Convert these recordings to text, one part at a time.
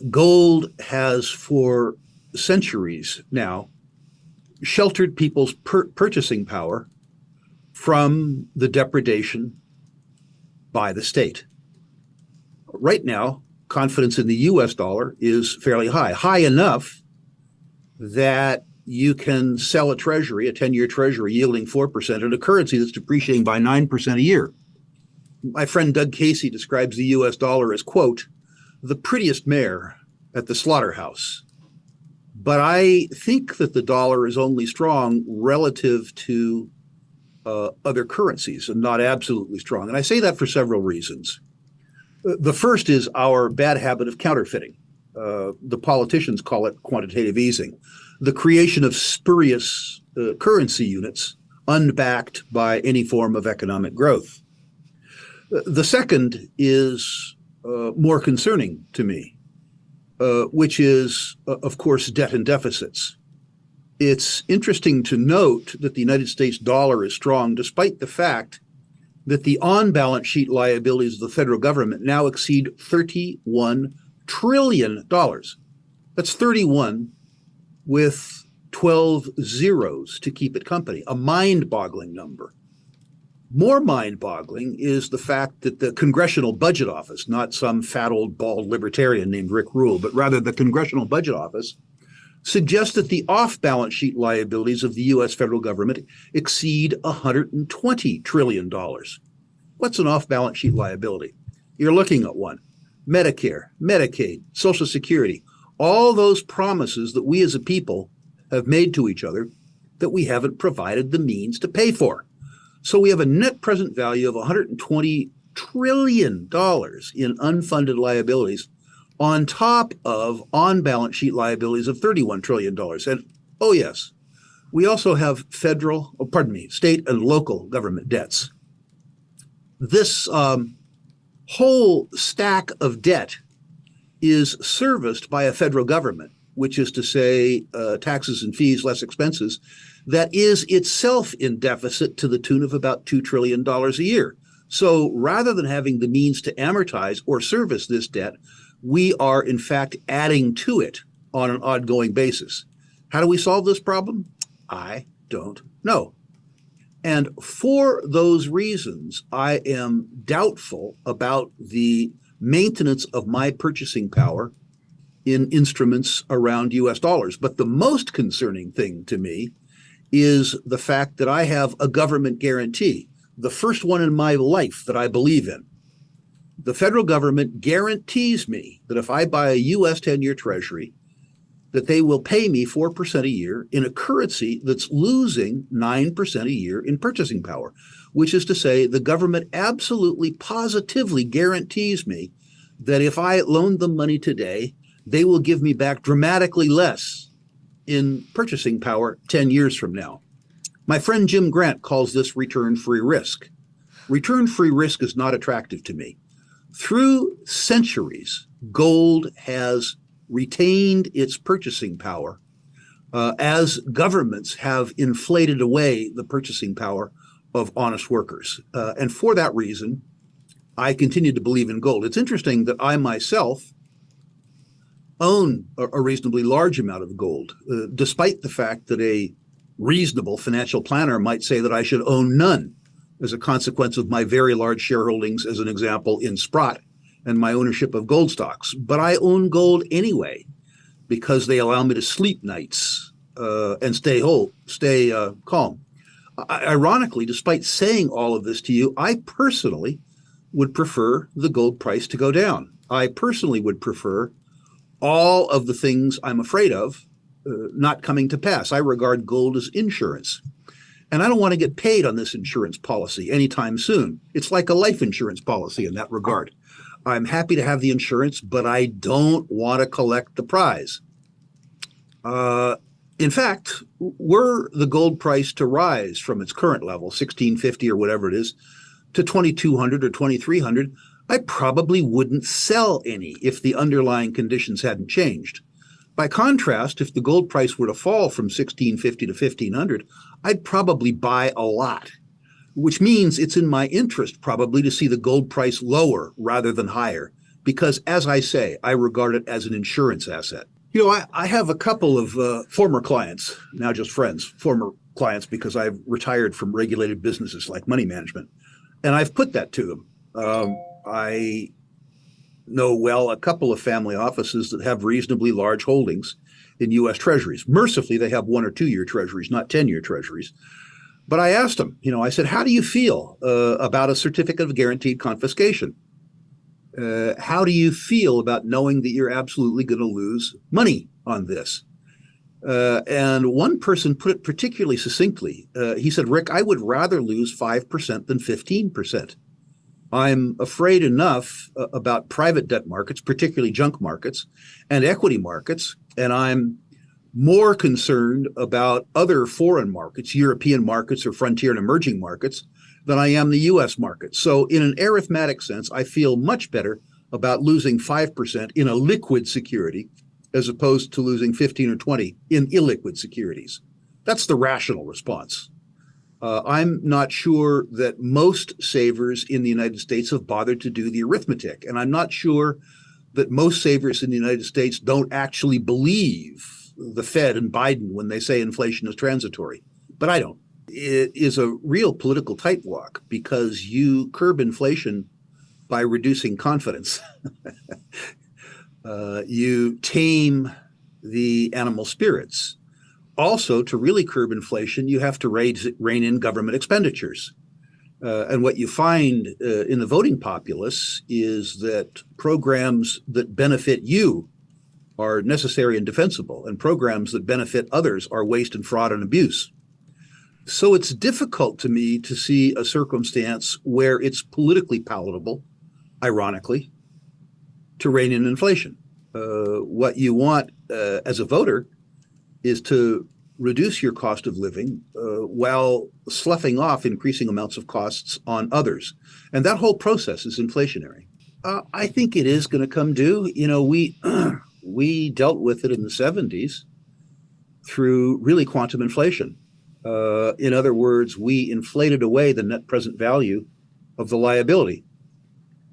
Gold has for centuries now sheltered people's purchasing power from the depredation by the state. Right now, confidence in the US dollar is fairly high, high enough that you can sell a treasury, a 10-year treasury yielding 4% in a currency that's depreciating by 9% a year. My friend Doug Casey describes the US dollar as, quote, the prettiest mare at the slaughterhouse. But I think that the dollar is only strong relative to other currencies and not absolutely strong. And I say that for several reasons. The first is our bad habit of counterfeiting. The politicians call it quantitative easing, the creation of spurious currency units unbacked by any form of economic growth. The second is more concerning to me, which is, of course, debt and deficits. It's interesting to note that the United States dollar is strong despite the fact that the on-balance sheet liabilities of the federal government now exceed $31 trillion. That's 31 with 12 zeros to keep it company, a mind-boggling number. More mind-boggling is the fact that the Congressional Budget Office, not some fat old bald libertarian named Rick Rule, but rather the Congressional Budget Office, suggests that the off-balance sheet liabilities of the U.S. federal government exceed $120 trillion. What's an off-balance sheet liability? You're looking at one. Medicare, Medicaid, Social Security, all those promises that we as a people have made to each other that we haven't provided the means to pay for. So we have a net present value of $120 trillion in unfunded liabilities on top of on-balance sheet liabilities of $31 trillion. And oh yes, we also have state and local government debts. This whole stack of debt is serviced by a federal government, which is to say taxes and fees, less expenses, that is itself in deficit to the tune of about $2 trillion a year. So rather than having the means to amortize or service this debt, we are in fact adding to it on an ongoing basis. How do we solve this problem? I don't know. And for those reasons, I am doubtful about the maintenance of my purchasing power in instruments around US dollars. But the most concerning thing to me is the fact that I have a government guarantee, the first one in my life that I believe in. The federal government guarantees me that if I buy a US 10-year treasury, that they will pay me 4% a year in a currency that's losing 9% a year in purchasing power, which is to say the government absolutely positively guarantees me that if I loan them money today, they will give me back dramatically less in purchasing power 10 years from now. My friend Jim Grant calls this return-free risk. Return-free risk is not attractive to me. Through centuries, gold has retained its purchasing power as governments have inflated away the purchasing power of honest workers. And for that reason, I continue to believe in gold. It's interesting that I myself own a reasonably large amount of gold, despite the fact that a reasonable financial planner might say that I should own none as a consequence of my very large shareholdings, as an example, in Sprott and my ownership of gold stocks. But I own gold anyway because they allow me to sleep nights and stay calm. Ironically, despite saying all of this to you, I personally would prefer the gold price to go down. I personally would prefer all of the things I'm afraid of not coming to pass. I regard gold as insurance. And I don't want to get paid on this insurance policy anytime soon. It's like a life insurance policy in that regard. I'm happy to have the insurance, but I don't want to collect the prize. In fact, were the gold price to rise from its current level, 1650 or whatever it is, to 2200 or 2300, I probably wouldn't sell any if the underlying conditions hadn't changed. By contrast, if the gold price were to fall from 1650 to 1500, I'd probably buy a lot, which means it's in my interest probably to see the gold price lower rather than higher, because, as I say, I regard it as an insurance asset. I have a couple of former clients, now just friends, former clients, because I've retired from regulated businesses like money management. And I've put that to them. I know well a couple of family offices that have reasonably large holdings in U.S. Treasuries. Mercifully, they have 1 or 2 year Treasuries, not 10-year Treasuries. But I asked them, I said, how do you feel about a certificate of guaranteed confiscation? How do you feel about knowing that you're absolutely going to lose money on this? And one person put it particularly succinctly. He said, Rick, I would rather lose 5% than 15%. I'm afraid enough about private debt markets, particularly junk markets, and equity markets, and I'm more concerned about other foreign markets, European markets or frontier and emerging markets, than I am the U.S. market. So in an arithmetic sense, I feel much better about losing 5% in a liquid security as opposed to losing 15 or 20 in illiquid securities. That's the rational response. I'm not sure that most savers in the United States have bothered to do the arithmetic. And I'm not sure that most savers in the United States don't actually believe the Fed and Biden when they say inflation is transitory. But I don't. It is a real political tightwalk because you curb inflation by reducing confidence. You tame the animal spirits. Also, to really curb inflation, you have to rein in government expenditures. And what you find in the voting populace is that programs that benefit you are necessary and defensible, and programs that benefit others are waste and fraud and abuse. So it's difficult to me to see a circumstance where it's politically palatable, ironically, to rein in inflation. What you want as a voter is to reduce your cost of living while sloughing off increasing amounts of costs on others. And that whole process is inflationary. I think it is going to come due. We dealt with it in the 70s through really quantum inflation. In other words, we inflated away the net present value of the liability.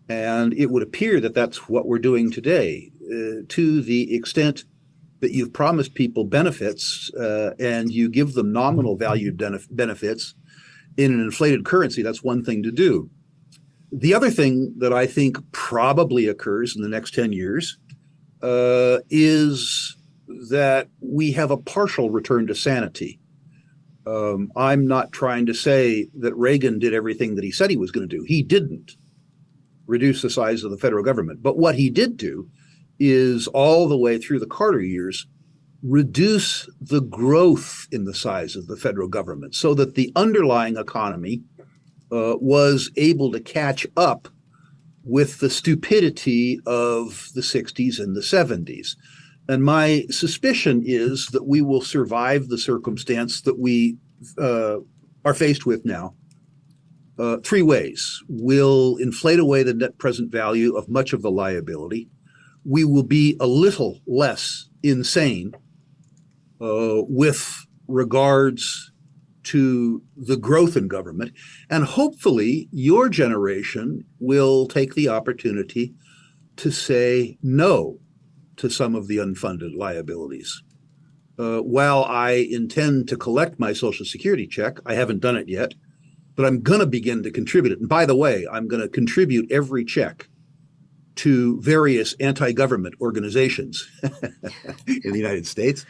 And it would appear that that's what we're doing today. To the extent that you've promised people benefits and you give them nominal valued benefits in an inflated currency, that's one thing to do. The other thing that I think probably occurs in the next 10 years is that we have a partial return to sanity. I'm not trying to say that Reagan did everything that he said he was going to do. He didn't reduce the size of the federal government. But what he did do is all the way through the Carter years, reduce the growth in the size of the federal government so that the underlying economy was able to catch up with the stupidity of the 60s and the 70s. And my suspicion is that we will survive the circumstance that we are faced with now. 3 ways. We'll inflate away the net present value of much of the liability. We will be a little less insane with regards to the growth in government. And hopefully your generation will take the opportunity to say no to some of the unfunded liabilities. While I intend to collect my Social Security check, I haven't done it yet, but I'm going to begin to contribute it. And by the way, I'm going to contribute every check to various anti-government organizations in the United States.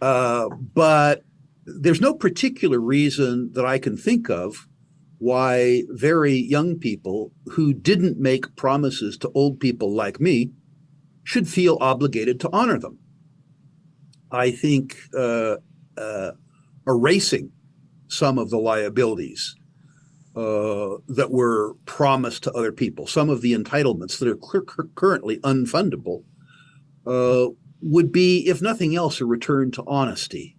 But there's no particular reason that I can think of why very young people who didn't make promises to old people like me should feel obligated to honor them. I think erasing some of the liabilities that were promised to other people, some of the entitlements that are currently unfundable, would be, if nothing else, a return to honesty.